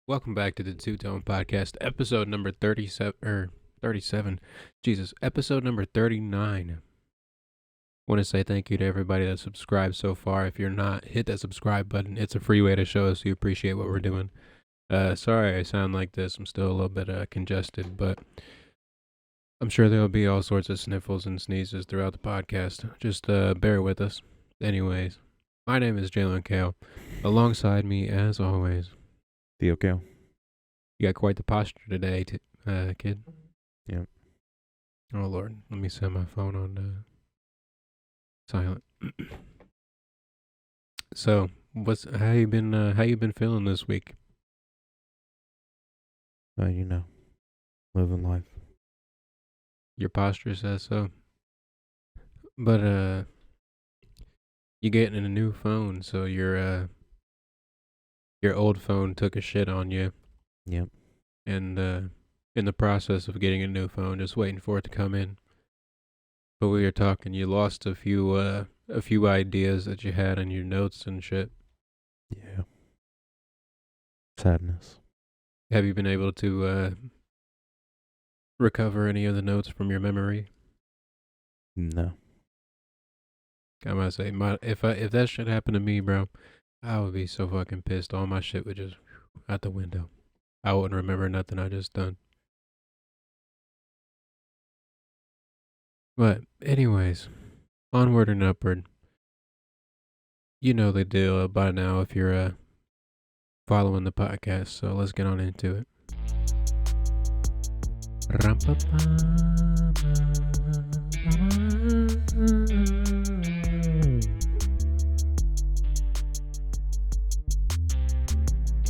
Welcome back to the Two Tone Podcast, episode number 37. Jesus, episode number 39. Want to say thank you to everybody that subscribed so far. If you're not, hit that subscribe button. It's a free way to show us you appreciate what we're doing. Sorry I sound like this. I'm still a little bit congested, but I'm sure there'll be all sorts of sniffles and sneezes throughout the podcast. Just bear with us. Anyways, my name is Jaylen Kale. Alongside me, as always, Theo. you got quite the posture today, kid. Yep. Oh Lord, let me set my phone on silent. So, how you been feeling this week? Living life. Your posture says so. But you getting a new phone, so your old phone took a shit on you. Yep. And in the process of getting a new phone, just waiting for it to come in. But we were talking, you lost a few ideas that you had in your notes and shit. Yeah. Sadness. Have you been able to recover any of the notes from your memory? No. I must say, if that shit happened to me, bro, I would be so fucking pissed. All my shit would just out the window. I wouldn't remember nothing I just done. But anyways, onward and upward. You know the deal by now if you're following the podcast. So let's get on into it.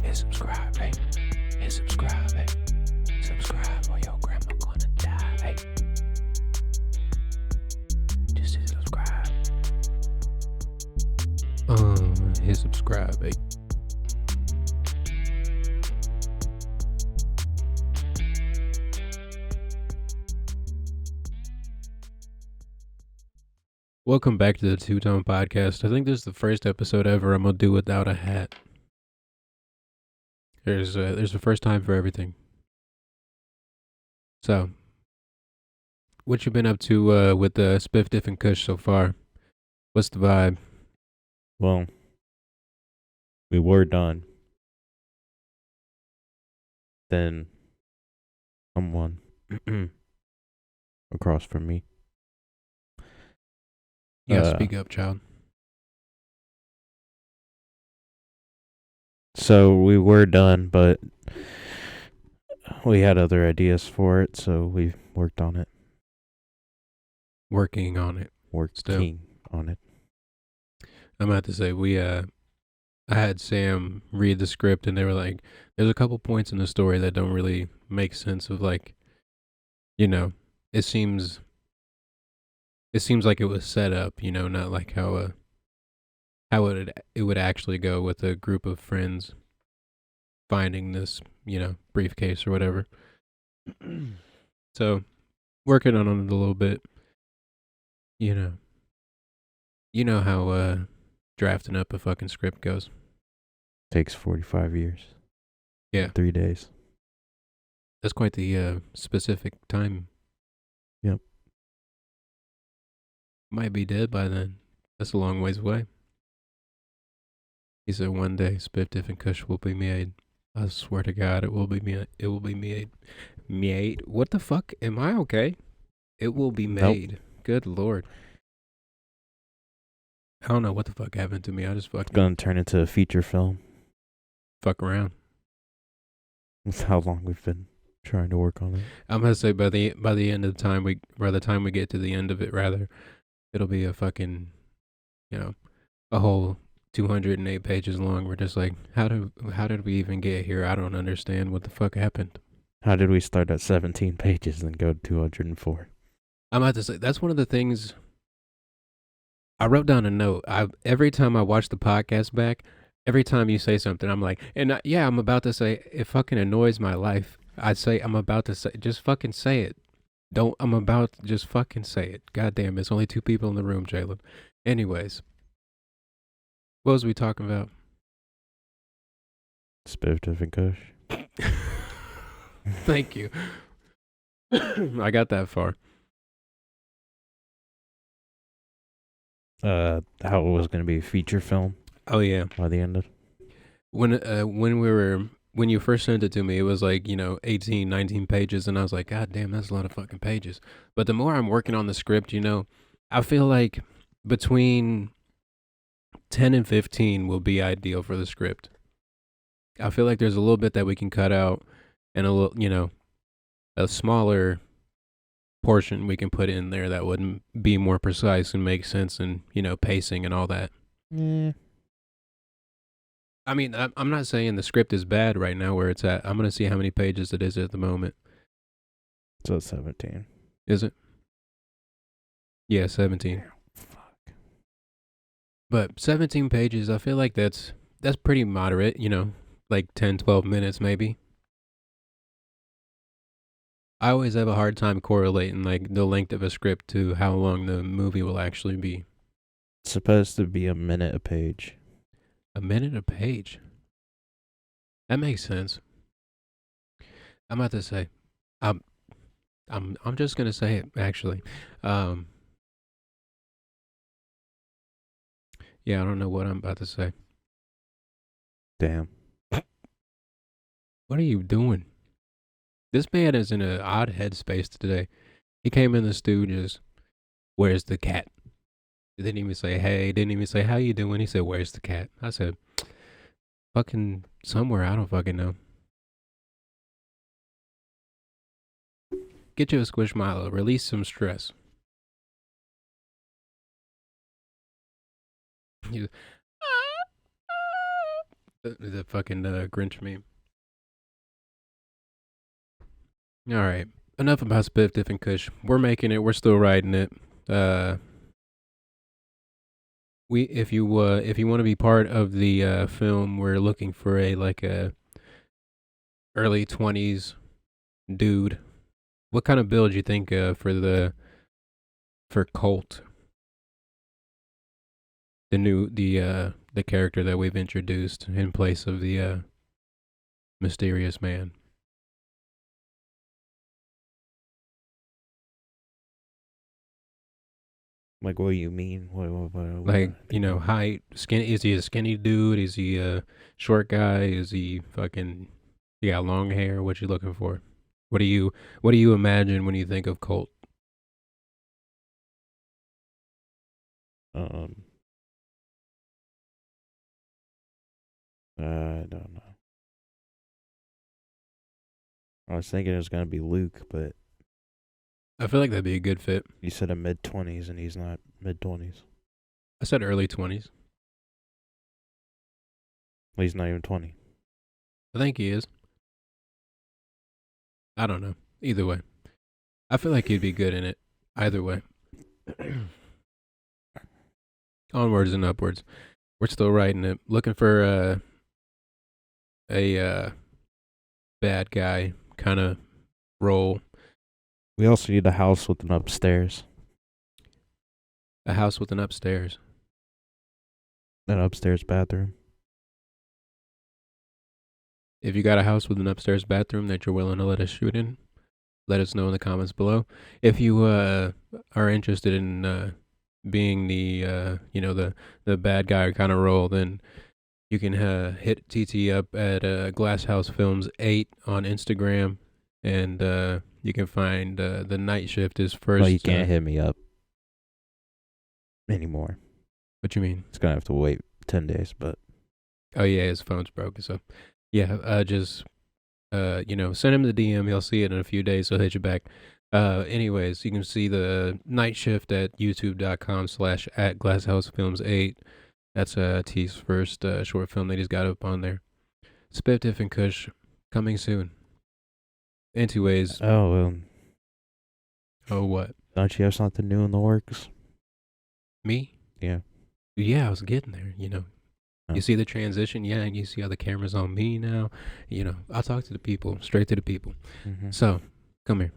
Hit subscribe, hey. Hit subscribe, hey. Subscribe or your grandma gonna die, hey. Just hit subscribe. Hit subscribe, hey. Welcome back to the Two Tone Podcast. I think this is the first episode ever I'm gonna do without a hat. There's a first time for everything. So, what you been up to with the Spiff Diff and Kush so far? What's the vibe? Well, we were done. Then someone across from me. You gotta speak up, child. So we were done, but we had other ideas for it, so we worked on it. Working on it. On it. I'm about to say I had Sam read the script and they were like, there's a couple points in the story that don't really make sense of like, it seems like it was set up, not like how it would actually go with a group of friends finding this, briefcase or whatever. So, working on it a little bit. You know how drafting up a fucking script goes. Takes 45 years. Yeah. 3 days. That's quite the specific time. Yep. Might be dead by then. That's a long ways away. He said one day Spiff Diff and Kush will be made. I swear to God, it will be made. It will be made. Made? What the fuck? Am I okay? It will be made. Nope. Good Lord. I don't know what the fuck happened to me. I just fucking... Gonna turn into a feature film. Fuck around. That's how long we've been trying to work on it. I'm gonna say by the end of the time we get to the end of it, rather, it'll be a fucking, a whole 208 pages long. We're just like, how did we even get here? I don't understand what the fuck happened. How did we start at 17 pages and go to 204? I'm about to say that's one of the things. I wrote down a note. Every time I watch the podcast back, every time you say something, I'm like, I'm about to say, it fucking annoys my life. I say, I'm about to say, just fucking say it. Just fucking say it. God damn, it's only 2 people in the room, Jalen. Anyways, what was we talking about? Spiff Diff and Kush. Thank you. I got that far. How it was going to be a feature film Oh yeah. by the end of. When you first sent it to me, it was like 18, 19 pages, and I was like, God damn, that's a lot of fucking pages. But the more I'm working on the script, I feel like between 10 and 15 will be ideal for the script. I feel like there's a little bit that we can cut out, and a little, a smaller portion we can put in there that would be more precise and make sense, and pacing and all that. Yeah. I mean, I'm not saying the script is bad right now where it's at. I'm gonna see how many pages it is at the moment. So 17. Is it? Yeah, 17. Fuck. But 17 pages, I feel like that's pretty moderate, like 10, 12 minutes maybe. I always have a hard time correlating like the length of a script to how long the movie will actually be. It's supposed to be a minute a page. A minute a page. That makes sense. I'm about to say, I'm just gonna say it actually. Yeah, I don't know what I'm about to say. Damn. What are you doing? This man is in an odd headspace today. He came in the stew just, where's the cat? He didn't even say hey. Didn't even say how you doing. He said, where's the cat? I said, fucking somewhere. I don't fucking know. Get you a Squishmallow. Release some stress. He's, the fucking Grinch meme. All right. Enough about Spiff, Diff, and Kush. We're making it. We're still riding it. If you want to be part of the film, we're looking for a early 20s dude. What kind of build you think for Colt? The character that we've introduced in place of the mysterious man. Like, what do you mean? Like, height, skin. Is he a skinny dude? Is he a short guy? Is he fucking? You got long hair. What you looking for? What do you imagine when you think of Colt? I don't know. I was thinking it was gonna be Luke, but I feel like that'd be a good fit. you said a mid-20s, and he's not mid-20s. I said early 20s. Well, he's not even 20. I think he is. I don't know. Either way, I feel like he'd be good in it. Either way. Onwards and upwards. We're still writing it. Looking for a bad guy kind of role. We also need a house with an upstairs. A house with an upstairs. An upstairs bathroom. If you got a house with an upstairs bathroom that you're willing to let us shoot in, let us know in the comments below. If you are interested in being the bad guy kind of role, then you can hit TT up at Glasshouse Films 8 on Instagram, and you can find the night shift is first. Well, you can't hit me up anymore. What you mean? It's gonna have to wait 10 days, but Oh yeah, his phone's broken. So yeah, just send him the DM. He'll see it in a few days. He'll hit you back. Anyways, you can see the night shift at youtube.com/@glasshousefilms8. That's T's first short film that he's got up on there. Spiff, Diff, and Kush coming soon. Anyways. Oh what? don't you have something new in the works? Me? Yeah. Yeah, I was getting there. Oh. You see the transition, yeah, and you see how the camera's on me now. I'll talk to the people, straight to the people. Mm-hmm. So, come here.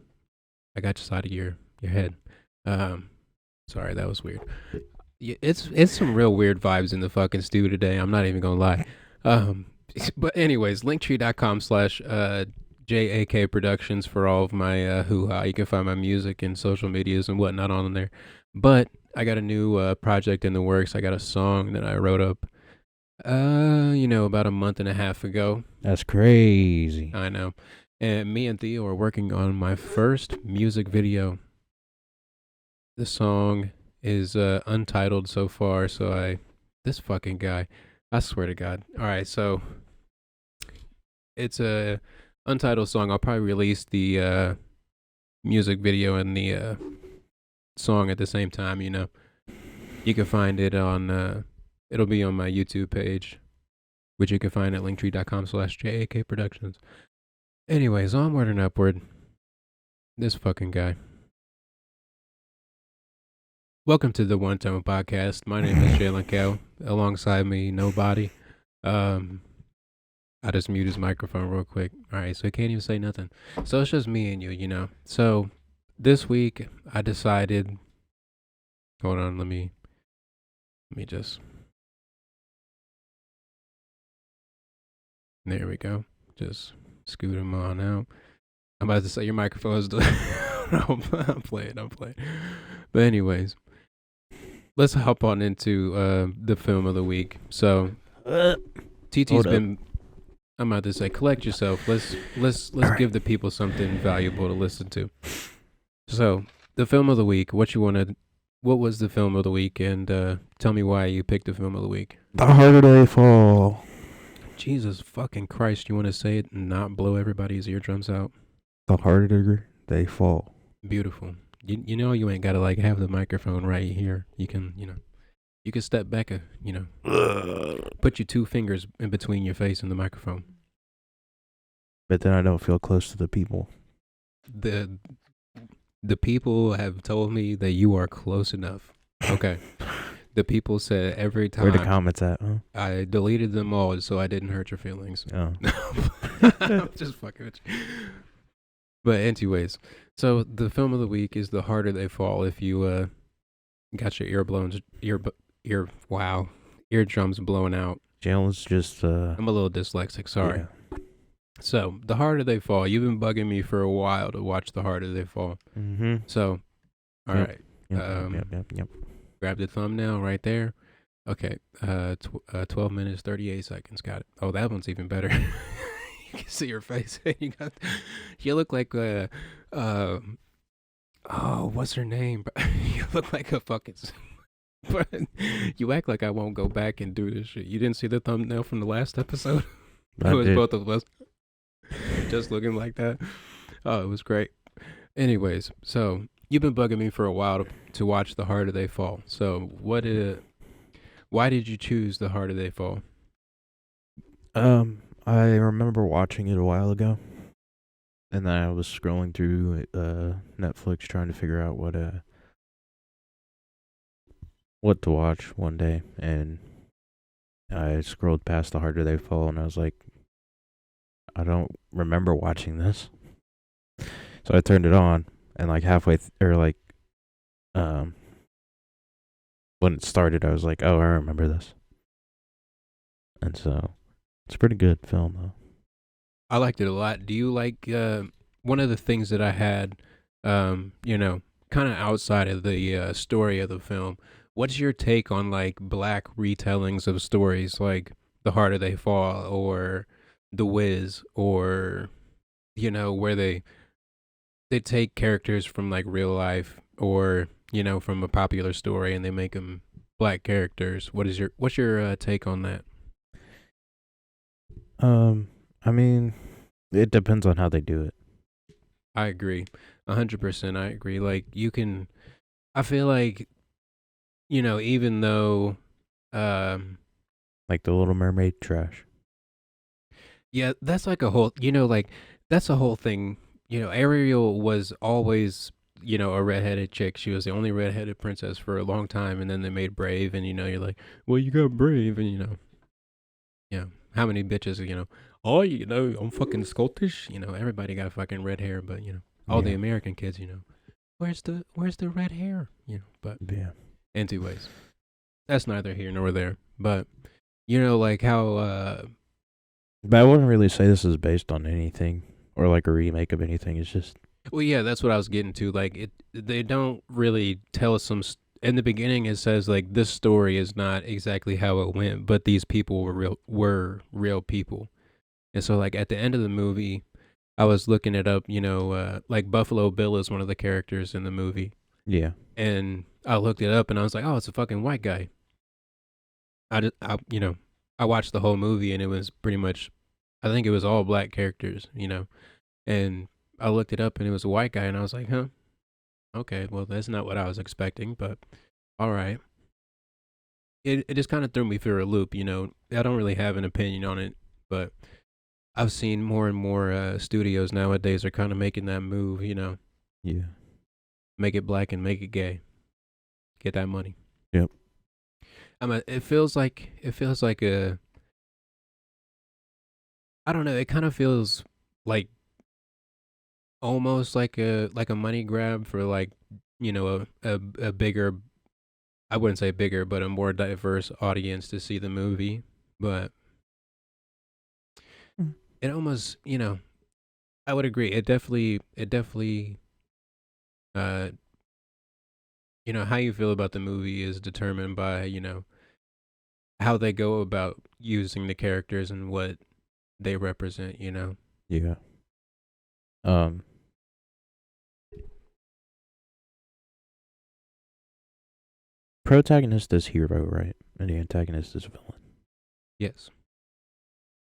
I got your side of your head. Sorry, that was weird. Yeah, it's some real weird vibes in the fucking stew today. I'm not even gonna lie. But anyways, linktree.com/ JAK Productions for all of my hoo-ha. You can find my music and social medias and whatnot on there. But I got a new project in the works. I got a song that I wrote up, about a month and a half ago. That's crazy. I know. And me and Theo are working on my first music video. The song is untitled so far, this fucking guy, I swear to God. All right, so it's a untitled song. I'll probably release the music video and the song at the same time. You can find it on. It'll be on my YouTube page, which you can find at linktree.com/JAK Productions. Anyways, onward and upward. This fucking guy. Welcome to the One Tone Podcast. My name is Jaylen Cow. Alongside me, nobody. I just mute his microphone real quick. All right, so he can't even say nothing. So it's just me and you. So this week I decided. Hold on, let me just. There we go. Just scoot him on out. I'm about to say your microphone is. I'm playing. But anyways, let's hop on into the film of the week. So TT's been. I'm about to say, collect yourself. Let's give the people something valuable to listen to. So, the film of the week. What was the film of the week, and tell me why you picked the film of the week. The Harder They Fall. Jesus fucking Christ! You want to say it and not blow everybody's eardrums out? The Harder They Fall. Beautiful. You ain't gotta have the microphone right here. You can You can step back, put your two fingers in between your face and the microphone. But then I don't feel close to the people. The people have told me that you are close enough. Okay. The people said every time. Where the comments at, huh? I deleted them all so I didn't hurt your feelings. Oh. I'm just fucking with you. But anyways, so the film of the week is The Harder They Fall. If you got your eardrums blown out. Jalen's just I'm a little dyslexic, sorry. Yeah. So, The Harder They Fall. You've been bugging me for a while to watch The Harder They Fall. Mm-hmm. So, all right. Yep. Grab the thumbnail right there. Okay. 12 minutes, 38 seconds. Got it. Oh, that one's even better. You can see your face. You look like what's her name? You look like a fucking. But you act like I won't go back and do this shit. You didn't see the thumbnail from the last episode? It was both of us just looking like that. Oh, it was great. Anyways, so you've been bugging me for a while to watch The Harder They Fall. So why did you choose The Harder They Fall? I remember watching it a while ago. And then I was scrolling through Netflix trying to figure out what to watch one day, and I scrolled past The Harder They Fall, and I was like, I don't remember watching this. So I turned it on, and halfway when it started, I was like, oh, I remember this. And so it's a pretty good film, though. I liked it a lot. Do you like one of the things that I had, kind of outside of the story of the film? What's your take on black retellings of stories like The Harder They Fall or The Wiz, or where they take characters from real life or from a popular story and they make them black characters? What's your take on that? I mean, it depends on how they do it. I agree. 100%. I agree. I feel like, even though, like The Little Mermaid trash. Yeah, that's a whole, that's a whole thing. Ariel was always, a redheaded chick. She was the only redheaded princess for a long time. And then they made Brave, and, you're like, well, you got Brave, and, how many bitches, I'm fucking Scottish. Everybody got fucking red hair, but, all the American kids, where's the red hair? But yeah. Anyways, that's neither here nor there. But how But I wouldn't really say this is based on anything. or like a remake of anything. It's just Well, yeah, that's what I was getting to. Like, they don't really tell us in the beginning. It says like this story is not exactly how it went, but these people were real people. And so, like at the end of the movie, I was looking it up. Like Buffalo Bill is one of the characters in the movie, yeah, and I looked it up, and I was like, oh, it's a fucking white guy. I watched the whole movie, and it was pretty much, I think it was all black characters. And I looked it up, and it was a white guy, and I was like, huh, okay, well, that's not what I was expecting, but all right. It just kind of threw me for a loop. I don't really have an opinion on it, but I've seen more and more studios nowadays are kind of making that move. yeah, Make it black and make it gay, get that money. yep, It feels like a, I don't know. It kind of feels like almost like a money grab for like a bigger, I wouldn't say bigger, but a more diverse audience to see the movie. But Mm. it almost, I would agree. It definitely, uh, how you feel about the movie is determined by, how they go about using the characters and what they represent. yeah. Um, Protagonist is hero, right? And the antagonist is villain. Yes.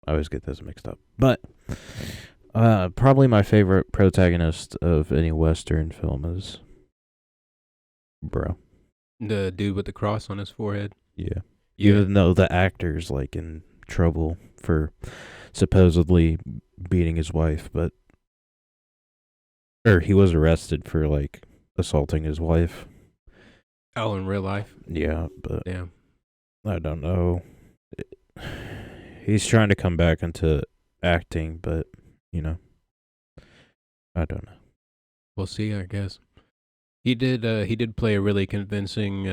I always get those mixed up. But probably my favorite protagonist of any Western film is Bro. The dude with the cross on his forehead. Yeah. Yeah. Even though the actor's like in trouble for supposedly beating his wife, or he was arrested for like assaulting his wife. Oh, in real life? Yeah, but Damn. I don't know. He's trying to come back into acting, but I don't know. We'll see, I guess. He did play a really convincing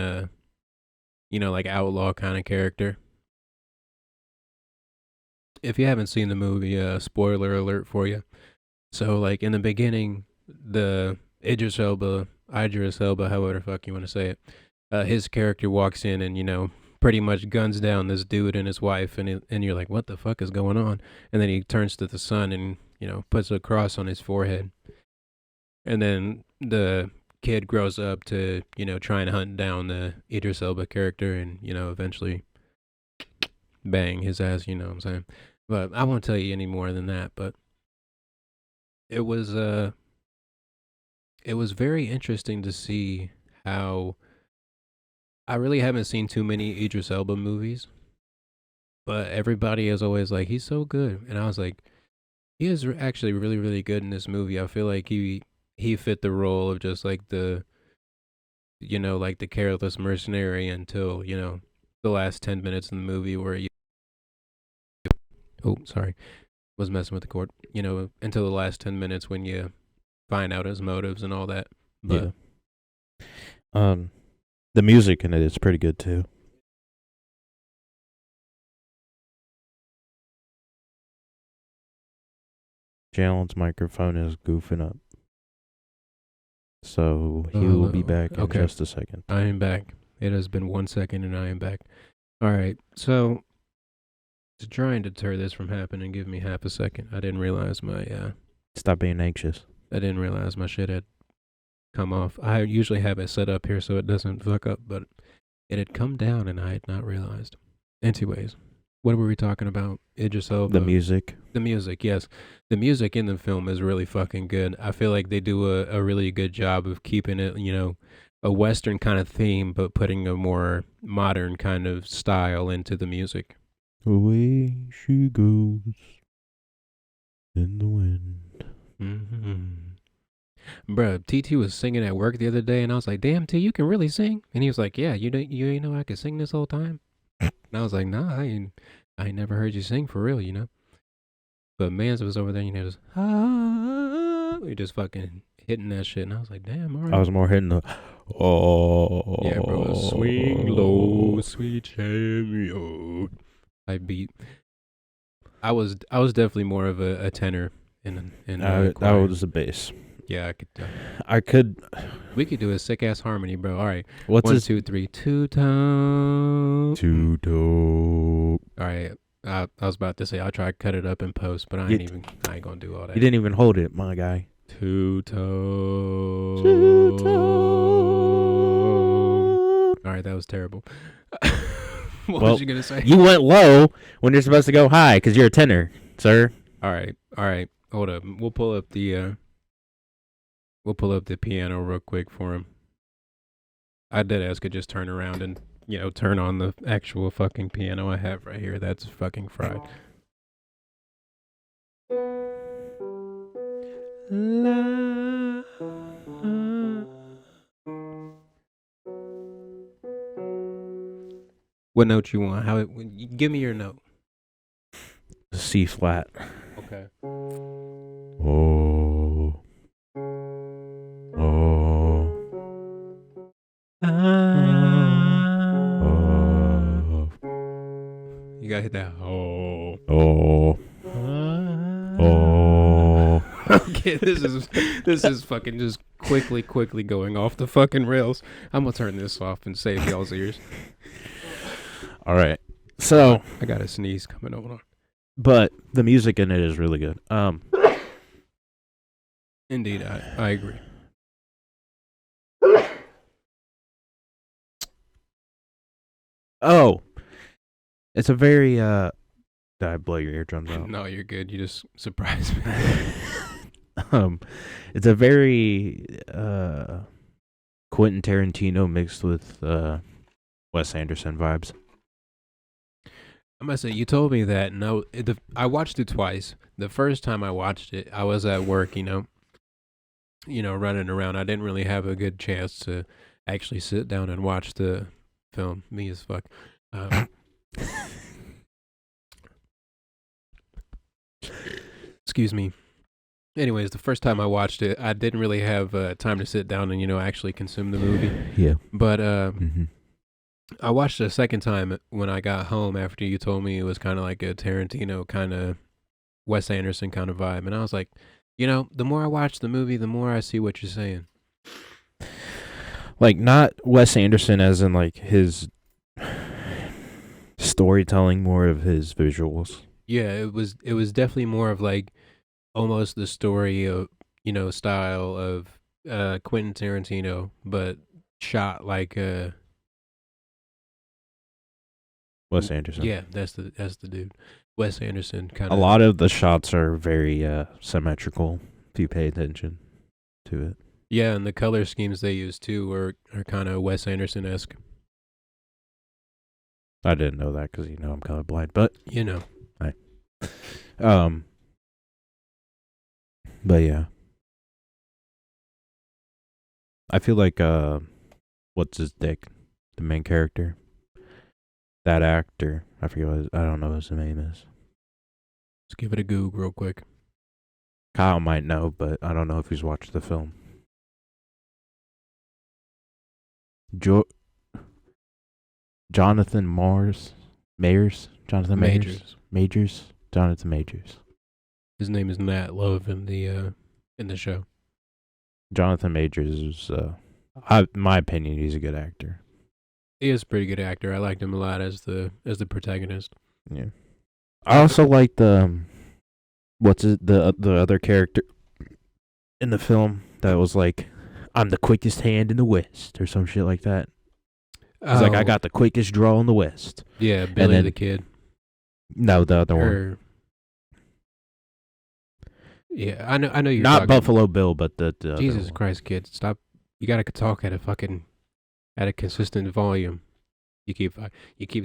like outlaw kind of character. If you haven't seen the movie, spoiler alert for you. So like in the beginning, the Idris Elba, however the fuck you want to say it, his character walks in and pretty much guns down this dude and his wife, and you're like, what the fuck is going on? And then he turns to the son and puts a cross on his forehead, and then the kid grows up to try and hunt down the Idris Elba character, and eventually bang his ass. You know what I'm saying? But I won't tell you any more than that. But it was it was very interesting to see how I really haven't seen too many Idris Elba movies, but everybody is always like, he's so good. And I was like, he is actually really, really good in this movie. I feel like he fit the role of just like like the careless mercenary until, the last 10 minutes in the movie where oh, sorry, was messing with the cord, until the last 10 minutes when you find out his motives and all that. But yeah. The music in it is pretty good too. Jalen's microphone is goofing up. So he will be back in just a second. I am back. It has been 1 second and I am back. All right. So to try and deter this from happening, give me half a second. I didn't realize Stop being anxious. I didn't realize my shit had come off. I usually have it set up here so it doesn't fuck up, but it had come down and I had not realized. Anyways, what were we talking about? Idris Elba. The music. The music, yes. The music in the film is really fucking good. I feel like they do a really good job of keeping it, a Western kind of theme, but putting a more modern kind of style into the music. Away she goes in the wind. Mm-hmm. Bruh, TT was singing at work the other day, and I was like, damn, T, you can really sing? And he was like, yeah, you ain't know I could sing this whole time? And I was like, nah, I ain't never heard you sing for real. But Mans was over there, just, we just fucking hitting that shit. And I was like, damn, all right. I was more hitting the, oh. Yeah, bro, swing low, sweet champion. I beat. I was definitely more of a tenor choir. That was the bass. Yeah, I could. I could. We could do a sick ass harmony, bro. All right, What's 1, his 2, 3, two tone. two toe? All right. I was about to say I'll try to cut it up in post, but I ain't gonna do all that. You didn't even hold it, my guy. Two tone. Two toe. All right, that was terrible. What Well, was you gonna say? You went low when you're supposed to go high because you're a tenor, sir. All right. Hold up. We'll pull up the piano real quick for him. I dead ass could just turn around and turn on the actual fucking piano I have right here. That's fucking fried. What note you want? Give me your note. C flat. Okay. Oh. You gotta hit that. Oh. Okay, this is fucking just quickly going off the fucking rails. I'm gonna turn this off and save y'all's ears. All right. So I got a sneeze coming over. But the music in it is really good. Indeed, I agree. Oh, it's a very did I blow your eardrums out? No, you're good. You just surprised me. It's a very Quentin Tarantino mixed with Wes Anderson vibes. I must say, you told me that. No, I watched it twice. The first time I watched it, I was at work, running around. I didn't really have a good chance to actually sit down and watch the film. Me as fuck. Excuse me. Anyways, the first time I watched it, I didn't really have time to sit down and actually consume the movie. Yeah. But I watched it a second time when I got home after you told me it was kind of like a Tarantino kind of Wes Anderson kind of vibe. And I was like, the more I watch the movie, the more I see what you're saying. Like, not Wes Anderson as in, like, his storytelling, more of his visuals. Yeah, it was definitely more of, like, almost the story of, style of Quentin Tarantino, but shot like Wes Anderson. Yeah, that's the dude. Wes Anderson kind A of. lot of the shots are very symmetrical if you pay attention to it. Yeah, and the color schemes they use too are kind of Wes Anderson-esque. I didn't know that because I'm colorblind, but but yeah, I feel like what's his dick, the main character, that actor. I don't know what his name is. Let's give it a Goog real quick. Kyle might know, but I don't know if he's watched the film. Jonathan Majors. His name is Nat Love in the show. Jonathan Majors is, in my opinion, he's a good actor. He is a pretty good actor. I liked him a lot as the protagonist. Yeah. I also liked the other character in the film that was like, I'm the quickest hand in the West or some shit like that. He's like, I got the quickest draw in the West. Yeah, Billy the Kid. No, the other one. Yeah, I know you're not talking. Buffalo Bill, but the Jesus other one. Christ, kid, stop! You gotta talk at a consistent volume. You keep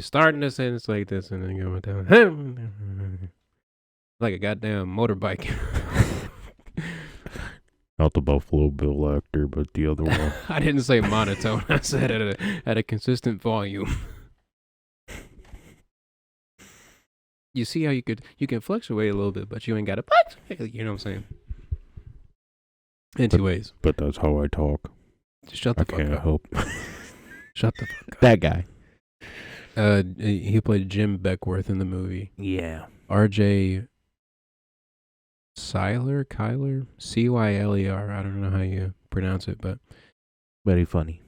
starting a sentence like this and then going down like a goddamn motorbike. Not the Buffalo Bill actor, but the other one. I didn't say monotone. I said at a consistent volume. You see how you can fluctuate a little bit, but you ain't got to fluctuate. You know what I'm saying? Anyways. But that's how I talk. Shut the fuck up. I can't help. Shut the fuck up. That guy. He played Jim Beckworth in the movie. Yeah. RJ Kyler, Cyler. I don't know how you pronounce it, but Very funny.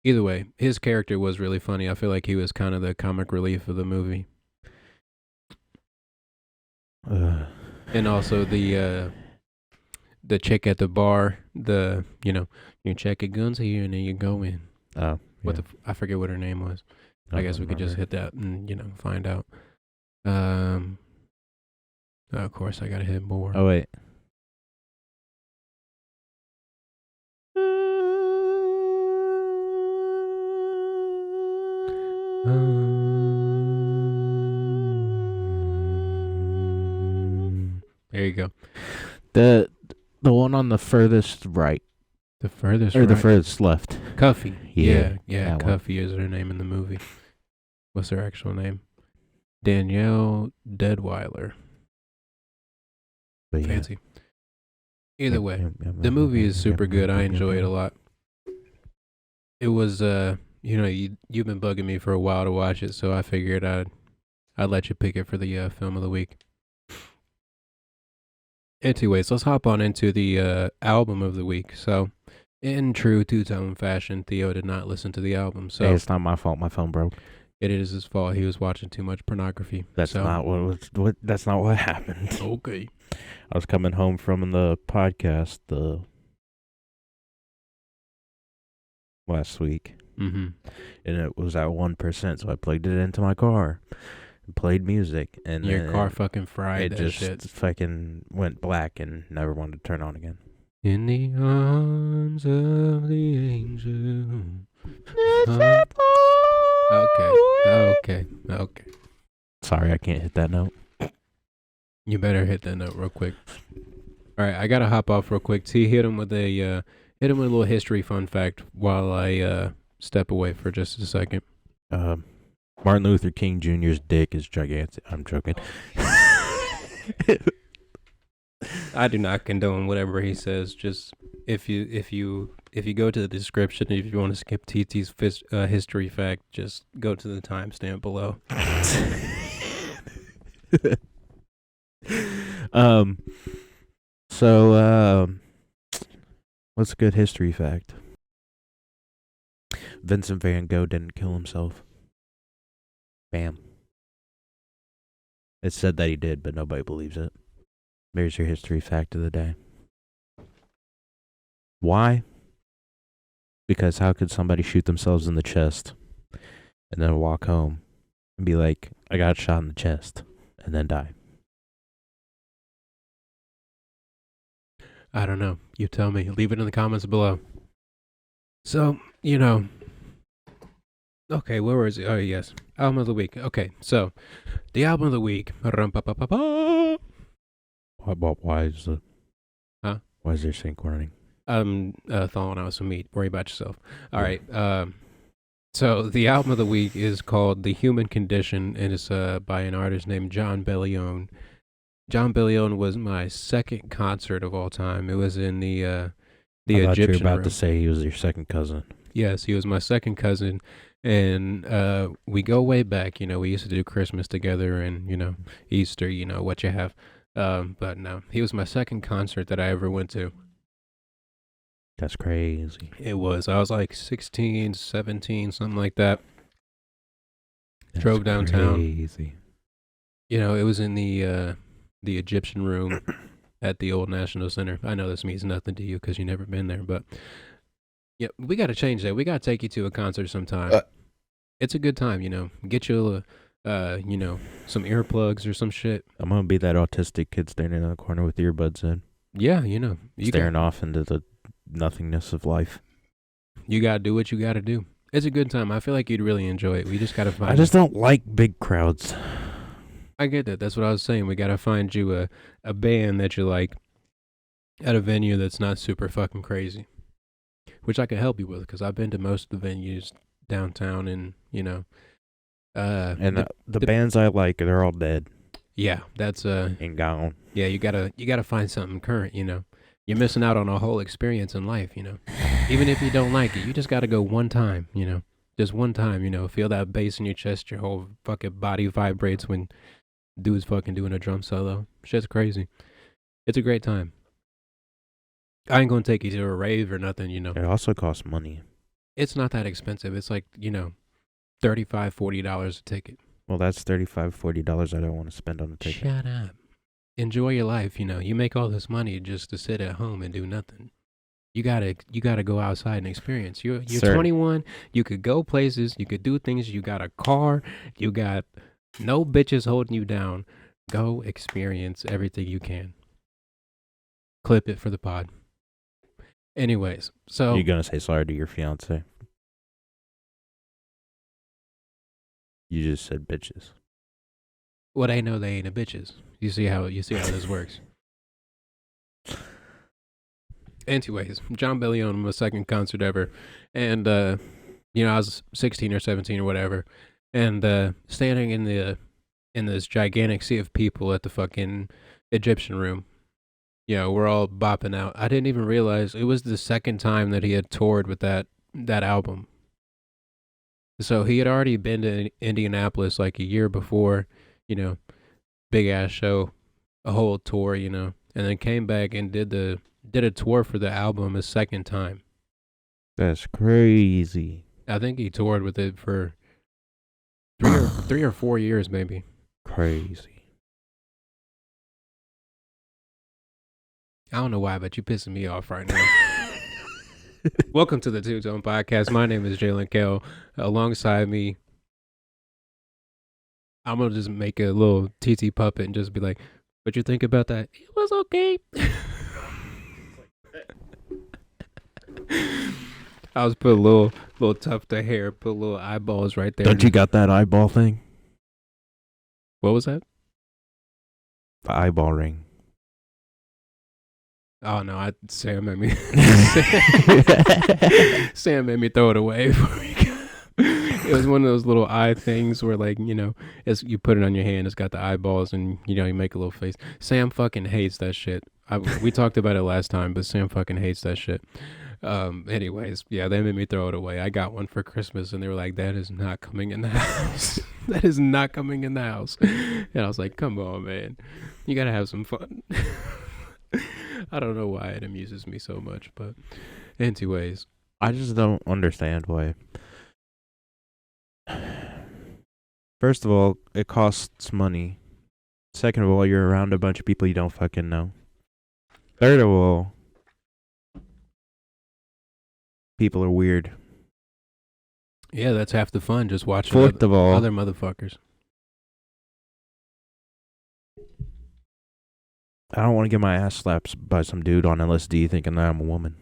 either way, his character was really funny. I feel like he was kind of the comic relief of the movie, and also the chick at the bar. You check your guns here and then you go in. Oh, yeah. I forget what her name was. I guess we could just hit that and find out. Of course, I gotta hit more. Oh wait. There you go. The one on the furthest right. The furthest or the right. furthest left. Cuffy. Yeah. that one. Cuffy is her name in the movie. What's her actual name? Danielle Deadweiler. But yeah. Fancy. Either Yep, way, yep, yep, the yep, movie yep, is yep, super yep, good. yep, I yep, enjoy yep. it a lot. It was you've been bugging me for a while to watch it, so I figured I'd let you pick it for the film of the week. Anyways, let's hop on into the album of the week. So, in true two-tone fashion, Theo did not listen to the album, so Hey, it's not my fault. My phone broke. it is his fault. He was watching too much pornography. That's not what. That's not what happened. Okay. I was coming home from the podcast last week, Mm-hmm. and it was at 1%. So I plugged it into my car, and played music, and Your then car fucking fried it that just shit. fucking went black and never wanted to turn on again. In the arms of the angel. Okay. Sorry, I can't hit that note. You better hit that note real quick. All right, I gotta hop off real quick. T, hit him with a little history fun fact while I step away for just a second. Martin Luther King Jr.'s dick is gigantic. I'm joking. I do not condone whatever he says. Just if you go to the description, if you want to skip TT's history fact, just go to the timestamp below. What's a good history fact? Vincent van Gogh didn't kill himself. Bam. It's said that he did, but nobody believes it. There's your history fact of the day. Why? Because how could somebody shoot themselves in the chest and then walk home and be like, I got shot in the chest, and then die? I don't know. You tell me. Leave it in the comments below. So, okay, where was it? Oh, yes. Album of the week. Okay, so, the album of the week. Why is the... Huh? Why is there sync warning? Thawing out some meat. Worry about yourself. All right. So, the album of the week is called The Human Condition, and it's by an artist named John Bellion. John Bellion was my second concert of all time. It was in the I thought Egyptian you were about room. to say he was your second cousin. Yes, he was my second cousin, and we go way back. We used to do Christmas together, and Easter. What you have. But no, he was my second concert that I ever went to. That's crazy. It was. I was like 16, 17, something like that. That's Drove downtown. Crazy. It was in the Egyptian room at the old National Center. I know this means nothing to you because you've never been there, but yeah, we got to change that. We got to take you to a concert sometime. It's a good time, Get you some earplugs or some shit. I'm gonna be that autistic kid standing in the corner with earbuds in. Yeah, staring off into the nothingness of life. You gotta do what you gotta do. It's a good time. I feel like you'd really enjoy it. We just gotta find. I just don't like big crowds. I get that. That's what I was saying. We gotta find you a band that you like at a venue that's not super fucking crazy, which I can help you with because I've been to most of the venues downtown, and the bands I like, they're all dead. Yeah, that's and gone. Yeah, you gotta find something current. You're missing out on a whole experience in life. Even if you don't like it, you just gotta go one time. Just one time. Feel that bass in your chest, your whole fucking body vibrates when dude's fucking doing a drum solo. Shit's crazy. It's a great time. I ain't gonna take you to a rave or nothing, It also costs money. It's not that expensive. It's like, $35, $40 a ticket. Well, that's $35, $40 I don't want to spend on a ticket. Shut up. Enjoy your life, You make all this money just to sit at home and do nothing. You gotta go outside and experience. You're Sir. 21. You could go places. You could do things. You got a car. You got no bitches holding you down. Go experience everything you can. Clip it for the pod. Anyways, so You're going to say sorry to your fiance? You just said bitches. well, they know they ain't a bitches. You see how this works. Anyways, John Bellion, my second concert ever, and I was 16 or 17 or whatever, and standing in this gigantic sea of people at the fucking Egyptian room. We're all bopping out. I didn't even realize it was the second time that he had toured with that album. So he had already been to Indianapolis like a year before, big ass show, a whole tour, and then came back and did a tour for the album a second time. That's crazy. I think he toured with it for 3 or 4 years, maybe. Crazy. I don't know why, but you're pissing me off right now. Welcome to the Two Tone Podcast. My name is Jaylen Kell. Alongside me, I'm gonna just make a little TT puppet and just be like, "What you think about that?" It was okay. I was put a little tuft of hair, put little eyeballs right there. Don't you got that eyeball thing? What was that? The eyeball ring. Oh no, Sam made me. Sam made me throw it away. It was one of those little eye things where, like, as you put it on your hand, it's got the eyeballs, and you make a little face. Sam fucking hates that shit. We talked about it last time, but Sam fucking hates that shit. Anyways, yeah, they made me throw it away. I got one for Christmas, and they were like, "That is not coming in the house. That is not coming in the house." And I was like, "Come on, man, you gotta have some fun." I don't know why it amuses me so much, but anyways. I just don't understand why. First of all, it costs money. Second of all, you're around a bunch of people you don't fucking know. Third of all, people are weird. Yeah, that's half the fun, just watching Fourth of all, other motherfuckers. I don't want to get my ass slapped by some dude on LSD thinking that I'm a woman.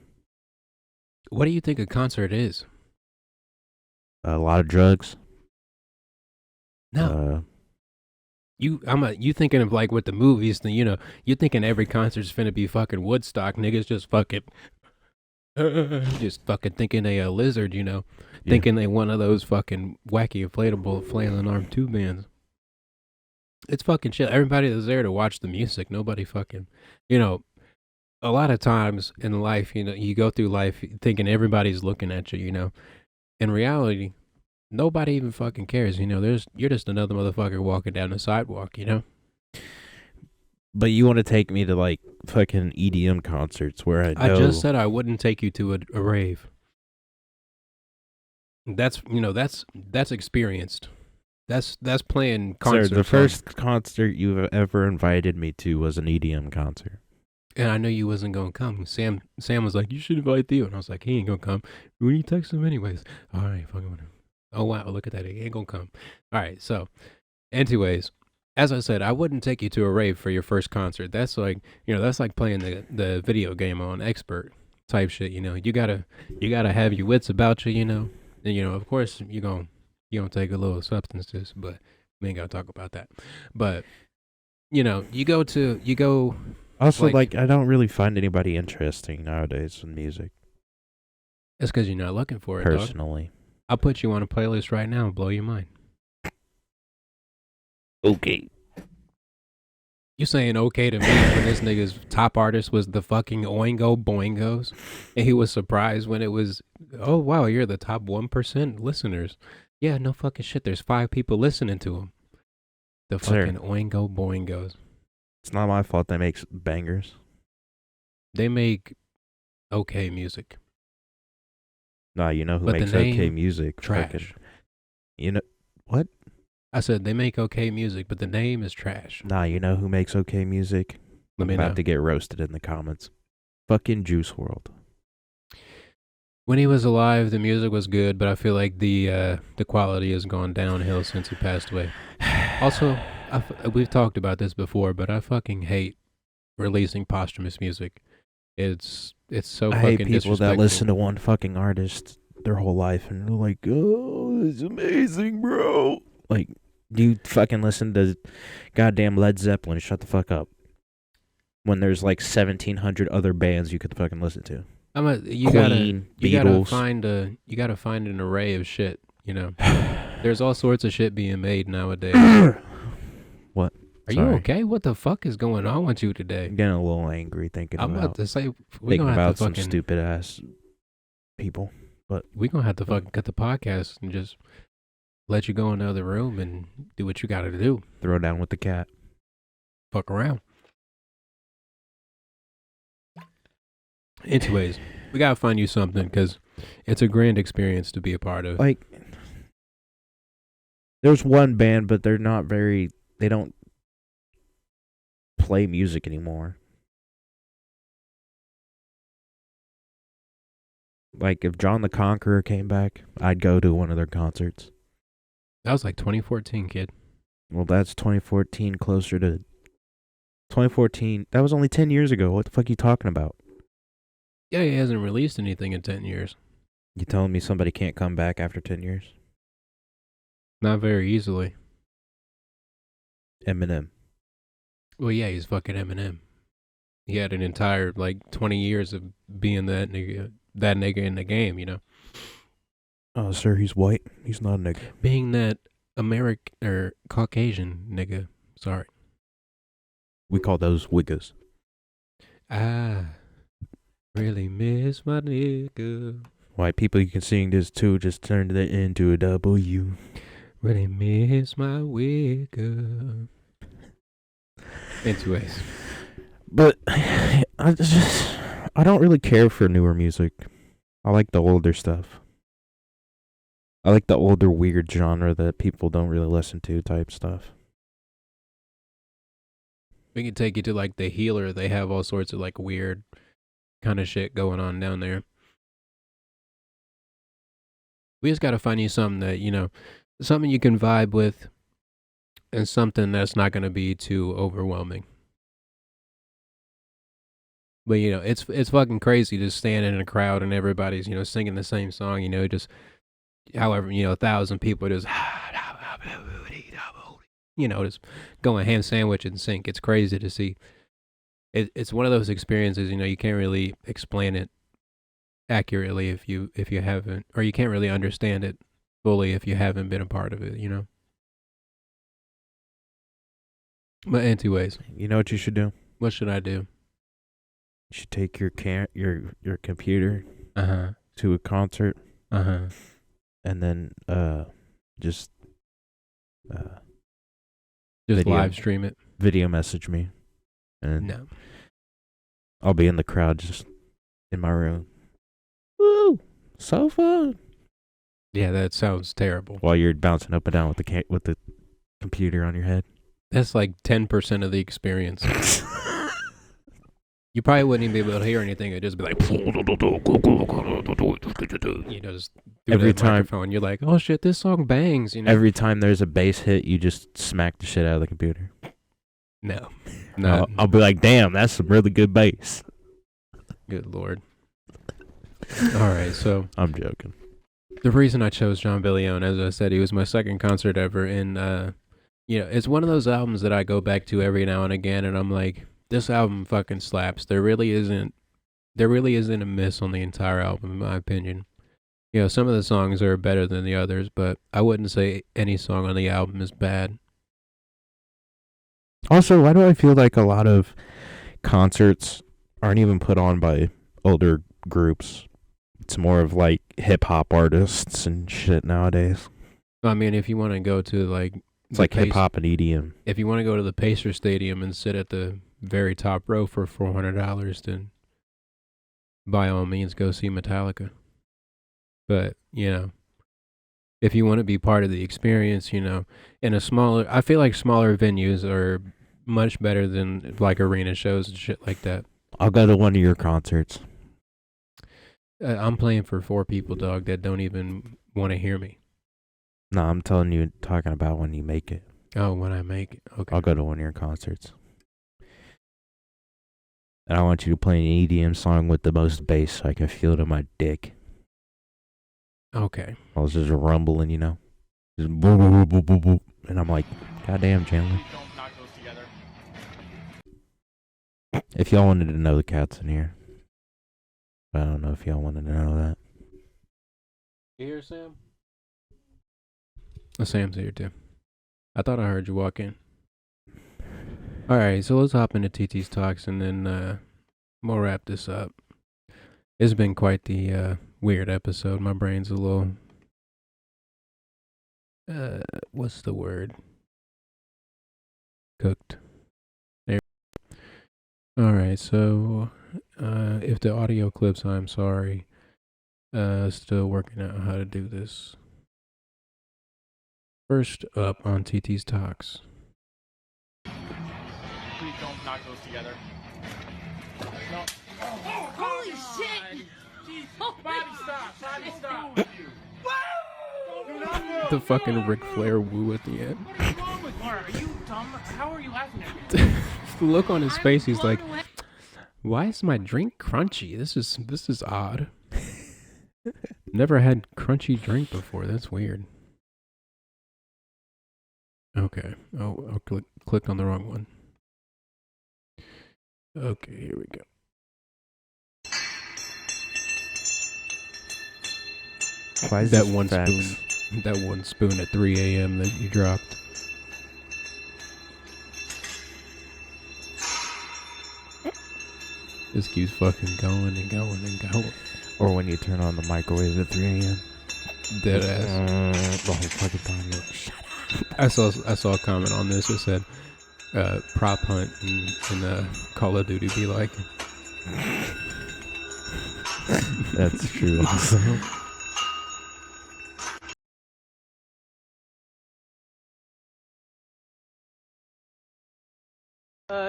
What do you think a concert is? A lot of drugs. No. You thinking of like with the movies, then you thinking every concert's finna be fucking Woodstock, niggas just fucking just fucking thinking they a lizard, thinking they one of those fucking wacky inflatable flailing arm tube bands. It's fucking shit. Everybody is there to watch the music. Nobody fucking, a lot of times in life, you go through life thinking everybody's looking at you, In reality, nobody even fucking cares, you're just another motherfucker walking down the sidewalk, But you want to take me to like fucking EDM concerts where I know. I just said I wouldn't take you to a rave. That's experienced. That's playing concerts. Sir, the first concert you've ever invited me to was an EDM concert. And I knew you wasn't gonna come. Sam was like, "You should invite Theo," and I was like, "He ain't gonna come. We need to text him anyways." All right, fucking with him. Oh wow, look at that. He ain't gonna come. All right, so, anyways, as I said, I wouldn't take you to a rave for your first concert. That's like, that's like playing the video game on expert type shit. You gotta have your wits about you. And of course you gonna take a little substances, but we ain't gotta talk about that. But you go. Also, like I don't really find anybody interesting nowadays in music. That's because you're not looking for it, personally. Dog. I'll put you on a playlist right now and blow your mind. Okay. You saying okay to me when this nigga's top artist was the fucking Oingo Boingos, and he was surprised when it was, oh wow, you're the top 1% listeners. Yeah, no fucking shit. There's 5 people listening to him. The fucking Oingo Boingos. It's not my fault they make bangers. They make okay music. Nah, you know who But the makes okay name, music? trash. Fucking, you know what? I said they make okay music, but the name is trash. Nah, you know who makes okay music? Let me I'm about know. to get roasted in the comments. Fucking Juice WRLD. When he was alive, the music was good, but I feel like the quality has gone downhill since he passed away. Also, we've talked about this before, but I fucking hate releasing posthumous music. It's so I fucking hate people disrespectful. that listen to one fucking artist their whole life and they're like, "Oh, it's amazing, bro." Like, you fucking listen to goddamn Led Zeppelin. Shut the fuck up. When there's like 1,700 other bands you could fucking listen to. You Queen, Beatles. You gotta find an array of shit. You know, there's all sorts of shit being made nowadays. What? Are you okay? What the fuck is going on with you today? I'm getting a little angry thinking I'm about to say thinking about some stupid ass people. But we're gonna have to fucking cut the podcast and just let you go in the other room and do what you gotta do. Throw down with the cat. Fuck around. Anyways, we gotta find you something because it's a grand experience to be a part of. Like, there's one band, but they're not very. They don't play music anymore. Like, if John the Conqueror came back, I'd go to one of their concerts. That was like 2014, kid. Well, that's 2014, closer to 2014. That was only 10 years ago. What the fuck are you talking about? Yeah, he hasn't released anything in 10 years. You telling me somebody can't come back after 10 years? Not very easily. Eminem. Well, yeah, he's fucking Eminem. He had an entire, 20 years of being that nigga in the game, you know? Oh, sir, he's white. He's not a nigga. Being that American or Caucasian nigga. Sorry. We call those wiggas. I really miss my nigga. White people, you can sing this too. Just turned it into a W. Really miss my wigga. Anyways. But I don't really care for newer music. I like the older stuff. I like the older weird genre that people don't really listen to type stuff. We can take you to the Healer. They have all sorts of weird kind of shit going on down there. We just got to find you something that, something you can vibe with and something that's not going to be too overwhelming. But, it's fucking crazy to stand in a crowd and everybody's, singing the same song, just however, 1,000 people just, just going ham sandwich and sync. It's crazy to see. It's one of those experiences, you can't really explain it accurately if you haven't, or you can't really understand it fully if you haven't been a part of it, But anyways. You know what you should do? What should I do? You should take your computer to a concert. And then just live stream it. Video message me. And no. I'll be in the crowd just in my room. Woo! So fun. Yeah, that sounds terrible. While you're bouncing up and down with the computer on your head. That's 10% of the experience. You probably wouldn't even be able to hear anything. It'd just be like, just every time microphone. You're like, oh shit, this song bangs. Every time there's a bass hit, you just smack the shit out of the computer. No. I'll be like, damn, that's some really good bass. Good lord. All right, so I'm joking. The reason I chose Jon Bellion, as I said, he was my second concert ever, and it's one of those albums that I go back to every now and again, and I'm like, this album fucking slaps. There really isn't a miss on the entire album, in my opinion. Some of the songs are better than the others, but I wouldn't say any song on the album is bad. Also, why do I feel like a lot of concerts aren't even put on by older groups? It's more of hip hop artists and shit nowadays. I mean, if you want to go to It's like hip hop and EDM. If you want to go to the Pacer Stadium and sit at the very top row for $400, then by all means go see Metallica. But, you know, if you want to be part of the experience, you know, in a smaller, I feel like smaller venues are much better than like arena shows and shit like that. I'll go to one of your concerts. I'm playing for 4 people, dog, that don't even want to hear me. No, I'm talking about when you make it. Oh, when I make it. Okay. I'll go to one of your concerts. And I want you to play an EDM song with the most bass so I can feel it in my dick. Okay. I was just rumbling, you know. Just boop, boop, boop, boop, boop. And I'm like, goddamn, Jalen. If y'all wanted to know, the cat's in here. But I don't know if y'all wanted to know that. You hear Sam? Sam's here too. I thought I heard you walk in. Alright, so let's hop into TT's Talks and then we'll wrap this up. It's been quite the weird episode. My brain's a little... what's the word? Cooked. There. Alright, so if the audio clips, I'm sorry. Still working out how to do this. First up on TT's Talks. Please don't knock those together. No. Oh, holy shit! Bobby, stop! Bobby, stop! The fucking Ric Flair woo at the end. What is wrong with Laura? Are you dumb? How are you laughing at me? The look on his face, he's like, why is my drink crunchy? This is odd. Never had crunchy drink before. That's weird. Okay. Oh, I'll click on the wrong one. Okay, here we go. Why is That this one facts? spoon. That one spoon at 3 a.m. that you dropped. This keeps fucking going and going and going. Or when you turn on the microwave at 3 a.m. Dead ass. The whole fucking time. You're like, shut up. I saw a comment on this that said, prop hunt in Call of Duty be like. That's true also.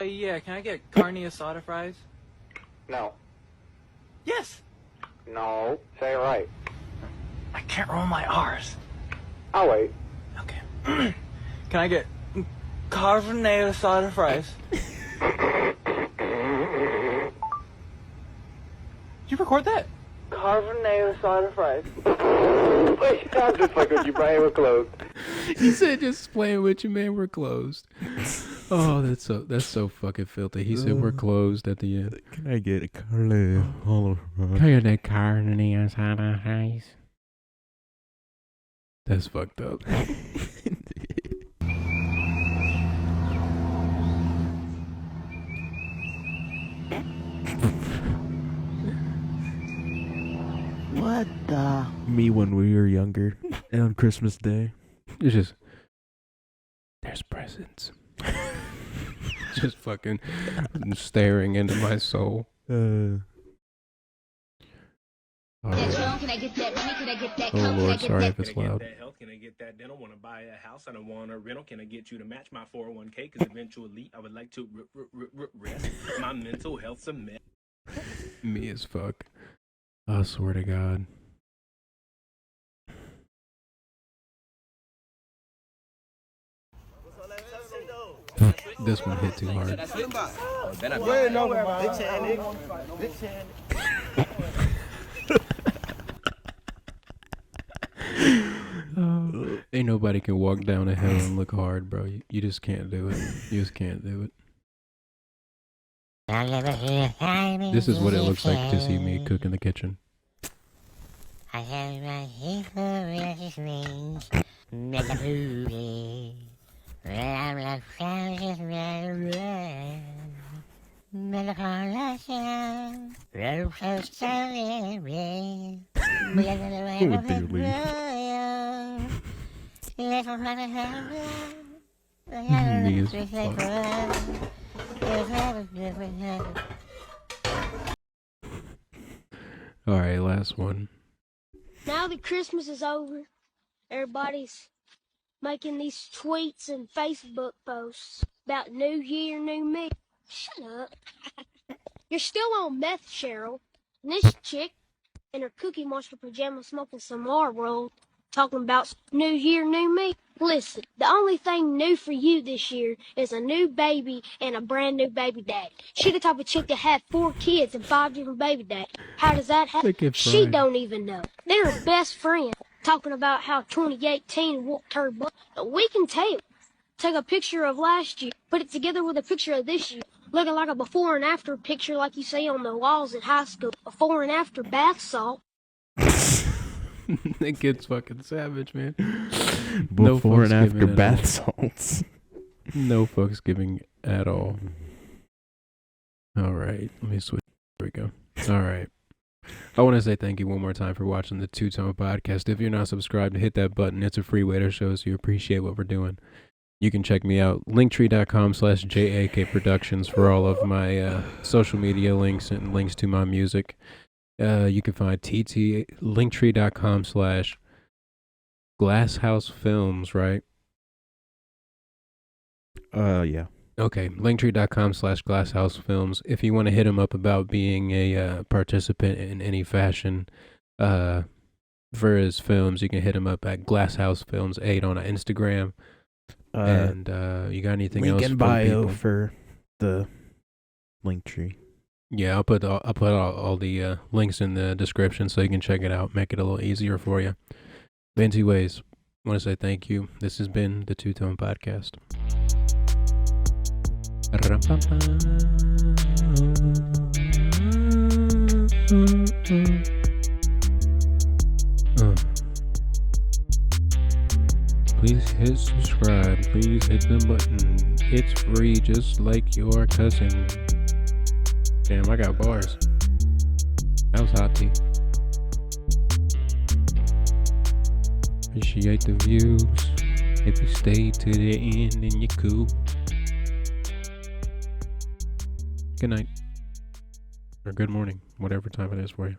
Yeah, can I get carne asada fries? No. Yes! No. Say it right. I can't roll my R's. I'll wait. Okay. Can I get carne asada fries? You record that? Carne asada fries. Wait, I'm just fucking with you, Brian. We're closed. He said, "Just playing with you, man. We're closed." Oh, that's so fucking filthy. He said we're closed at the end. Can I get a carne? Can I get carne asada fries? That's fucked up. What the? Me when we were younger and on Christmas Day. It's just, there's presents. Just fucking staring into my soul. Uh, Oh, Lord, sorry if it's loud. Can I get that dental? Want to buy a house? I don't want a rental. Can I get you to match my 401k? Because eventually I would like to rest my mental health's a mess. Me as fuck. I swear to God. This one hit too hard. Ain't nobody can walk down a hill and look hard, bro. You just can't do it. You just can't do it. This is what it looks like to see me cook in the kitchen. Me as fuck. Alright, last one. Now that Christmas is over, everybody's making these tweets and Facebook posts about New Year, New Me. Shut up. You're still on meth, Cheryl. And this chick in her Cookie Monster pajamas smoking some Marlboro talking about New Year, New Me. Listen, the only thing new for you this year is a new baby and a brand new baby daddy. She the type of chick that had 4 kids and 5 different baby daddies. How does that happen? Look at She Brian. don't even know. They're her best friends talking about how 2018 whooped her butt. We can tell. Take a picture of last year, put it together with a picture of this year, looking like a before and after picture like you see on the walls at high school. Before and after bath salt. That kid's fucking savage, man. Before and after giving at bath all. salts. No fucks giving at all. Alright, let me switch. There we go. Alright. I want to say thank you one more time for watching the Two Tone Podcast. If you're not subscribed, hit that button. It's a free way to show us you appreciate what we're doing. You can check me out, linktree.com/JAK Productions for all of my social media links and links to my music. You can find linktree.com/Glasshouse Films, right? Yeah. Okay, linktree.com/Glasshouse Films. If you want to hit him up about being a participant in any fashion for his films, you can hit him up at Glasshouse Films 8 on Instagram. And you got anything link else in for bio people? for the link tree. Yeah, I'll put all the links in the description so you can check it out. Make it a little easier for you. But anyways, I want to say thank you. This has been the Two Tone Podcast. Please hit subscribe. Please hit the button. It's free, just like your cousin. Damn, I got bars. That was hot tea. Appreciate the views. If you stay to the end, then you're cool. Good night. Or good morning, whatever time it is for you.